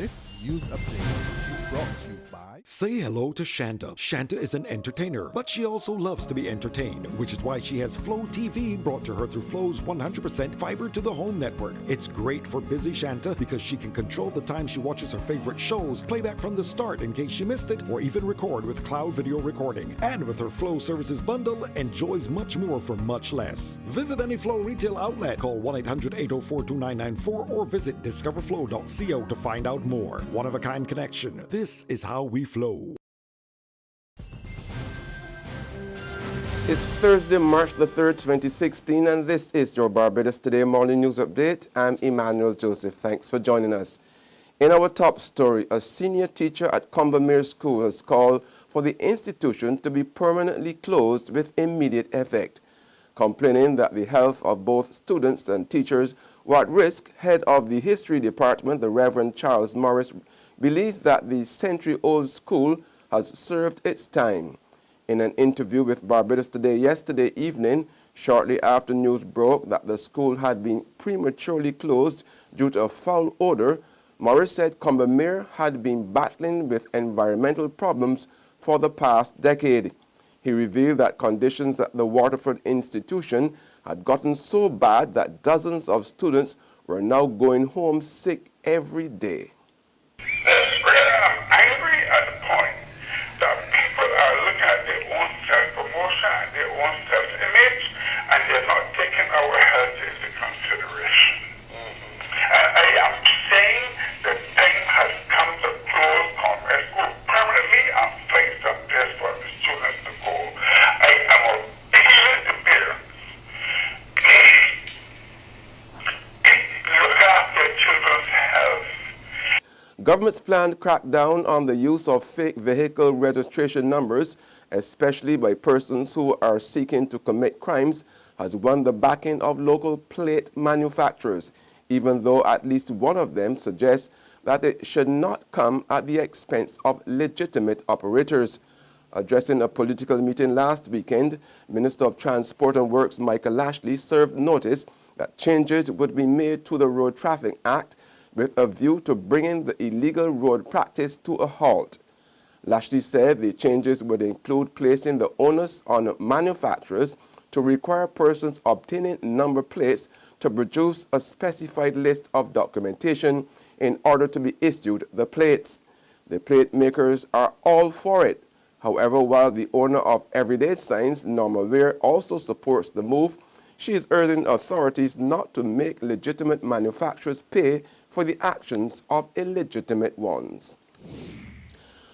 This news update is brought to you by... Say hello to Shanta. Shanta is an entertainer, but she also loves to be entertained, which is why she has Flow TV brought to her through Flow's 100% fiber to the home network. It's great for busy Shanta because she can control the time she watches her favorite shows, play back from the start in case she missed it, or even record with cloud video recording. And with her Flow services bundle, enjoys much more for much less. Visit any Flow retail outlet, call 1-800-804-2994, or visit discoverflow.co to find out more. One-of-a-kind connection. This is how we flow. It's Thursday, March the 3rd, 2016, and this is your Barbados Today Morning News Update. I'm Emmanuel Joseph. Thanks for joining us. In our top story, a senior teacher at Combermere School has called for the institution to be permanently closed with immediate effect. Complaining that the health of both students and teachers were at risk, head of the History Department, the Reverend Charles Morris, believes that the century-old school has served its time. In an interview with Barbados Today yesterday evening, shortly after news broke that the school had been prematurely closed due to a foul odor, Morris said Combermere had been battling with environmental problems for the past decade. He revealed that conditions at the Waterford institution had gotten so bad that dozens of students were now going home sick every day. I'm angry at the point that people are looking at their own self-promotion and their own self-image, and they're not taking our health into consideration. And I am saying the thing has come to close Combermere School permanently and place a place for the students to go. I am appealing to parents. Look after children's health. Government's planned crackdown on the use of fake vehicle registration numbers, especially by persons who are seeking to commit crimes, has won the backing of local plate manufacturers, even though at least one of them suggests that it should not come at the expense of legitimate operators. Addressing a political meeting last weekend, Minister of Transport and Works Michael Lashley served notice that changes would be made to the Road Traffic Act with a view to bringing the illegal road practice to a halt. Lashley said the changes would include placing the onus on manufacturers to require persons obtaining number plates to produce a specified list of documentation in order to be issued the plates. The plate makers are all for it. However, while the owner of Everyday Signs, Norma Ware, also supports the move, she is urging authorities not to make legitimate manufacturers pay for the actions of illegitimate ones.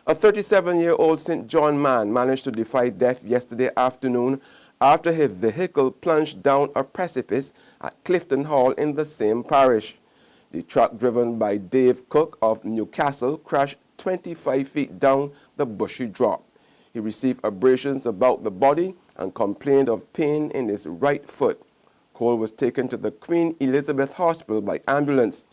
A 37-year-old St. John man managed to defy death yesterday afternoon after his vehicle plunged down a precipice at Clifton Hall in the same parish. The truck driven by Dave Cook of Newcastle crashed 25 feet down the bushy drop. He received abrasions about the body and complained of pain in his right foot. Cole was taken to the Queen Elizabeth Hospital by ambulance.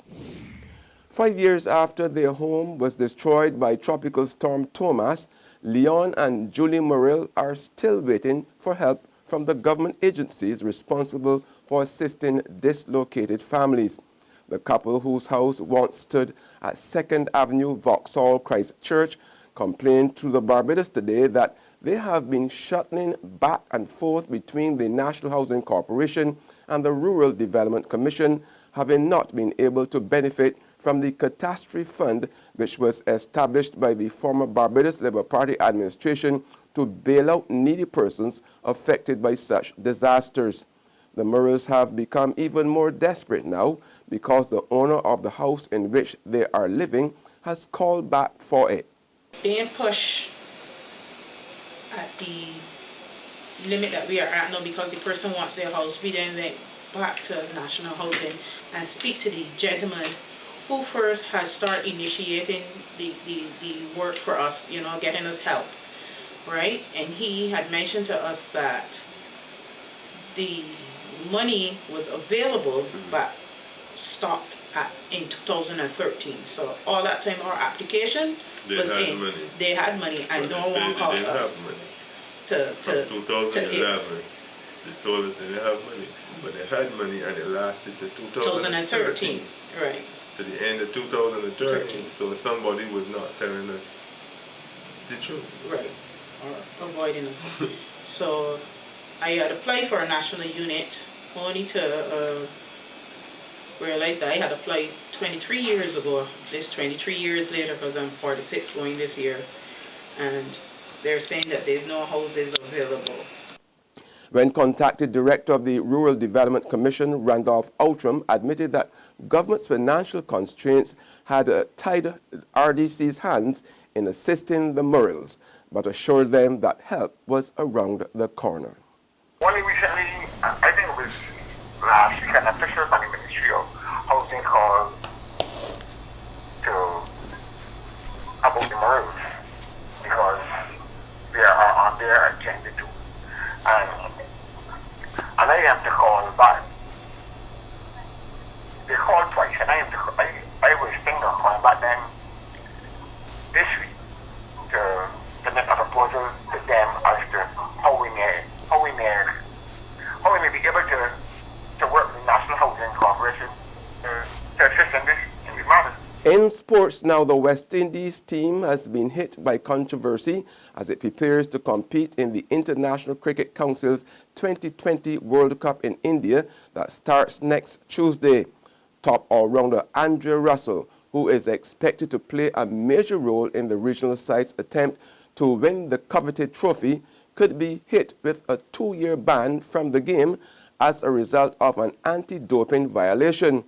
5 years after their home was destroyed by Tropical Storm Thomas, Leon and Julie Morrill are still waiting for help from the government agencies responsible for assisting dislocated families. The couple, whose house once stood at 2nd Avenue, Vauxhall, Christchurch, complained to the Barbados Today that they have been shuttling back and forth between the National Housing Corporation and the Rural Development Commission, having not been able to benefit from the catastrophe fund which was established by the former Barbados Labour Party administration to bail out needy persons affected by such disasters. The Murrays have become even more desperate now because the owner of the house in which they are living has called back for it. Being pushed at the limit that we are at now because the person wants their house, we then went back to National Housing and speak to the gentleman who first has started initiating the work for us, getting us help, right? And he had mentioned to us that the money was available but stopped in 2013. So all that time our application was in. Money. They had money and no one called us. Have money. From 2011, they told us they didn't have money, but they had money and it lasted to 2013. Right. to the end of 2013. So somebody was not telling us the truth. Right, or avoiding us. So I had applied for a national unit only to realize that I had applied 23 years ago. This 23 years later, because I'm 46 going this year, and they're saying that there's no houses available. When contacted, Director of the Rural Development Commission, Randolph Outram, admitted that government's financial constraints had tied RDC's hands in assisting the Murrells, but assured them that help was around the corner. Only recently, I think it was last week, an official from the Ministry of Housing called about the Murrells because they are on their agenda too. And I have to call back. They called twice, and I was thinking of calling back them this week to make a proposal to them as to how we may be able to work with the National Housing Corporation to assist in this matter. In sports now, the West Indies team has been hit by controversy as it prepares to compete in the International Cricket Council's 2020 World Cup in India that starts next Tuesday. Top all-rounder Andrea Russell, who is expected to play a major role in the regional side's attempt to win the coveted trophy, could be hit with a 2-year ban from the game as a result of an anti-doping violation.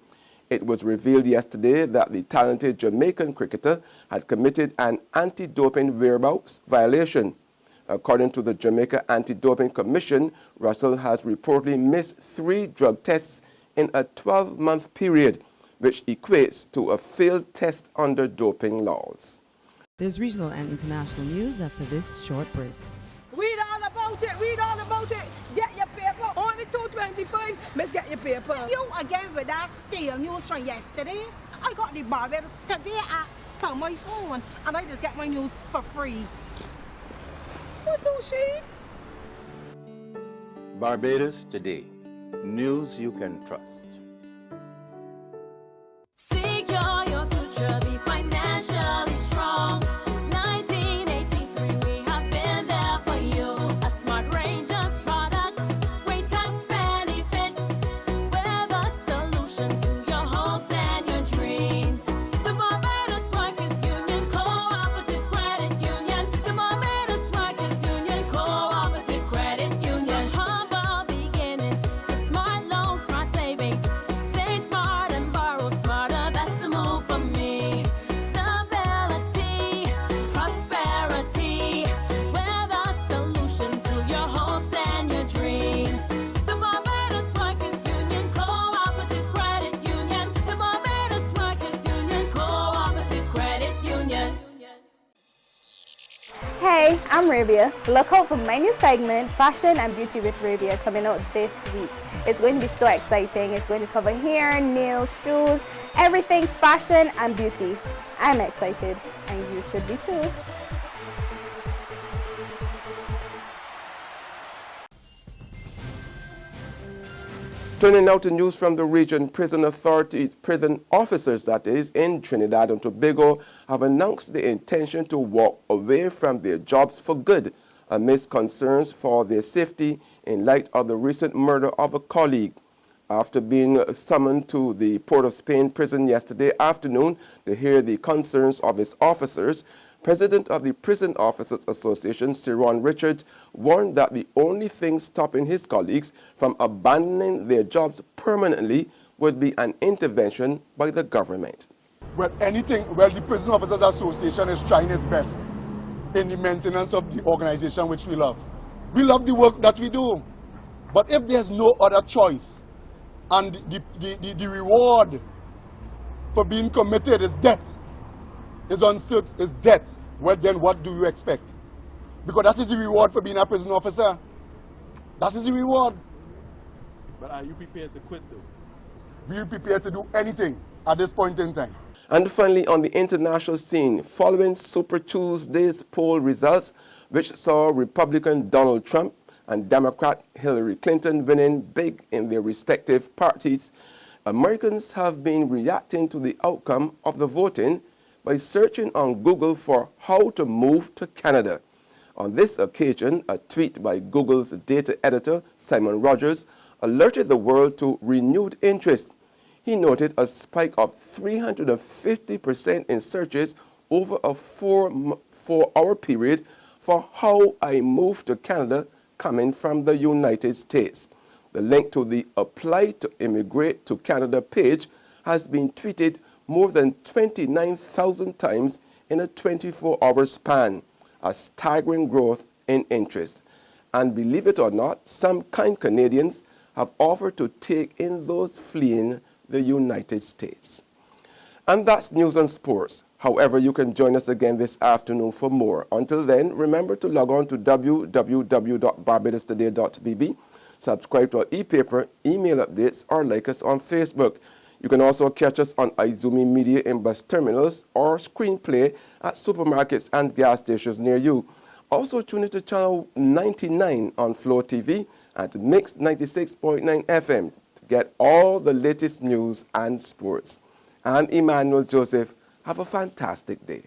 It was revealed yesterday that the talented Jamaican cricketer had committed an anti-doping whereabouts violation. According to the Jamaica Anti-Doping Commission, Russell has reportedly missed 3 drug tests in a 12-month period, which equates to a failed test under doping laws. There's regional and international news after this short break. Read all about it, read all about it. Get your paper, only $2.25, let's get your paper. You again with that stale news from yesterday. I got the Barbados today on my phone, and I just get my news for free. What do she? Barbados Today. News you can trust. Secure your future, be financially strong. Since 1983, we have been there for you. A smart range of products, great tax benefits. We're the solution to your hopes and your dreams. The Barbados Workers Union Cooperative Credit Union. The Barbados Workers Union Cooperative Credit Union. Humble beginnings to smart loans, smart savings. Save smart and borrow smarter. That's the move for me. Stability, prosperity. We're the solution to your hopes and your dreams. The Barbados Workers Union Cooperative Credit Union. The Barbados Workers Union Cooperative Credit Union. Hey, I'm Rabia. Look out for my new segment, Fashion and Beauty with Rabia, coming out this week. It's going to be so exciting. It's going to cover hair, nails, shoes, everything fashion and beauty. I'm excited, and you should be too. Turning now to news from the region, prison authorities, prison officers that is, in Trinidad and Tobago have announced the intention to walk away from their jobs for good amidst concerns for their safety in light of the recent murder of a colleague. After being summoned to the Port of Spain prison yesterday afternoon to hear the concerns of its officers, President of the Prison Officers Association, Siron Richards, warned that the only thing stopping his colleagues from abandoning their jobs permanently would be an intervention by the government. Well, the Prison Officers Association is trying its best in the maintenance of the organization which we love. We love the work that we do. But if there's no other choice, and the reward for being committed is death, is uncertain, is death, well then what do you expect? Because that is the reward for being a prison officer. That is the reward. But are you prepared to quit though? We are prepared to do anything at this point in time. And finally, on the international scene, following Super Tuesday's poll results, which saw Republican Donald Trump and Democrat Hillary Clinton winning big in their respective parties, Americans have been reacting to the outcome of the voting by searching on Google for how to move to Canada. On this occasion, a tweet by Google's data editor, Simon Rogers, alerted the world to renewed interest. He noted a spike of 350% in searches over a four-hour period for how I moved to Canada coming from the United States. The link to the Apply to Immigrate to Canada page has been tweeted more than 29,000 times in a 24-hour span, a staggering growth in interest. And believe it or not, some kind Canadians have offered to take in those fleeing the United States. And that's news and sports. However, you can join us again this afternoon for more. Until then, remember to log on to www.barbadostoday.bb, subscribe to our e-paper, email updates, or like us on Facebook. You can also catch us on Izumi Media in bus terminals or screenplay at supermarkets and gas stations near you. Also tune into channel 99 on Flow TV and Mix 96.9 FM to get all the latest news and sports. I'm Emmanuel Joseph. Have a fantastic day.